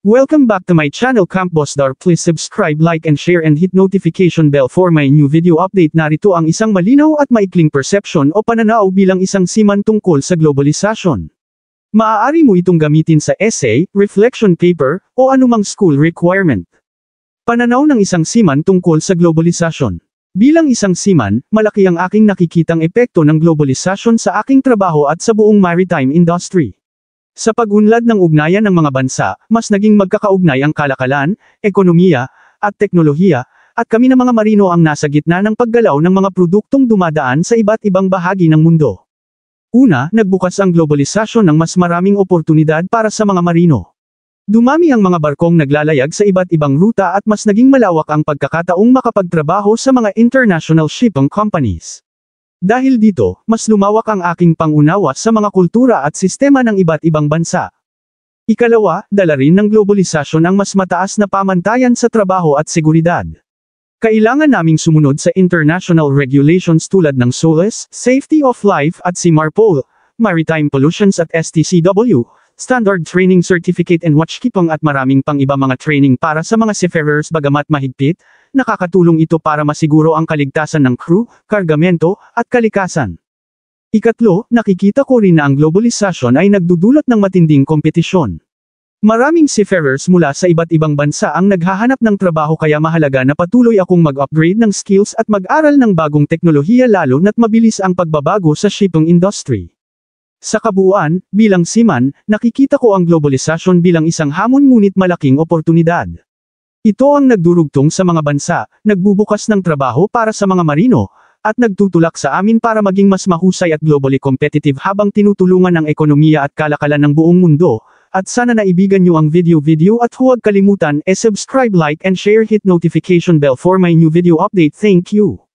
Welcome back to my channel Camp Boss Dar. Please subscribe, like and share and hit notification bell for my new video update. Narito ang isang malinaw at maikling perception o pananaw bilang isang seaman tungkol sa globalisasyon. Maaari mo itong gamitin sa essay, reflection paper, o anumang school requirement. Pananaw ng isang seaman tungkol sa globalisasyon. Bilang isang seaman, malaki ang aking nakikitang epekto ng globalisasyon sa aking trabaho at sa buong maritime industry. Sa pag-unlad ng ugnayan ng mga bansa, mas naging magkakaugnay ang kalakalan, ekonomiya, at teknolohiya, at kami na mga marino ang nasa gitna ng paggalaw ng mga produktong dumadaan sa iba't ibang bahagi ng mundo. Una, nagbukas ang globalisasyon ng mas maraming oportunidad para sa mga marino. Dumami ang mga barkong naglalayag sa iba't ibang ruta at mas naging malawak ang pagkakataong makapagtrabaho sa mga international shipping companies. Dahil dito, mas lumawak ang aking pangunawa sa mga kultura at sistema ng iba't ibang bansa. Ikalawa, dala rin ng globalisasyon ang mas mataas na pamantayan sa trabaho at seguridad. Kailangan naming sumunod sa international regulations tulad ng SOLAS, Safety of Life at CMARPOL, Maritime Pollutions at STCW, Standard Training Certificate and Watchkeeping at maraming pang iba mga training para sa mga seafarers. Bagamat mahigpit, nakakatulong ito para masiguro ang kaligtasan ng crew, kargamento, at kalikasan. Ikatlo, nakikita ko rin na ang globalisasyon ay nagdudulot ng matinding kompetisyon. Maraming seafarers mula sa iba't ibang bansa ang naghahanap ng trabaho, kaya mahalaga na patuloy akong mag-upgrade ng skills at mag-aral ng bagong teknolohiya, lalo na't mabilis ang pagbabago sa shipping industry. Sa kabuuan, bilang seaman, nakikita ko ang globalisasyon bilang isang hamon ngunit malaking oportunidad. Ito ang nagdurugtong sa mga bansa, nagbubukas ng trabaho para sa mga marino, at nagtutulak sa amin para maging mas mahusay at globally competitive habang tinutulungan ang ekonomiya at kalakalan ng buong mundo. At sana naibigan nyo ang video at huwag kalimutan subscribe, like and share, hit notification bell for my new video update. Thank you.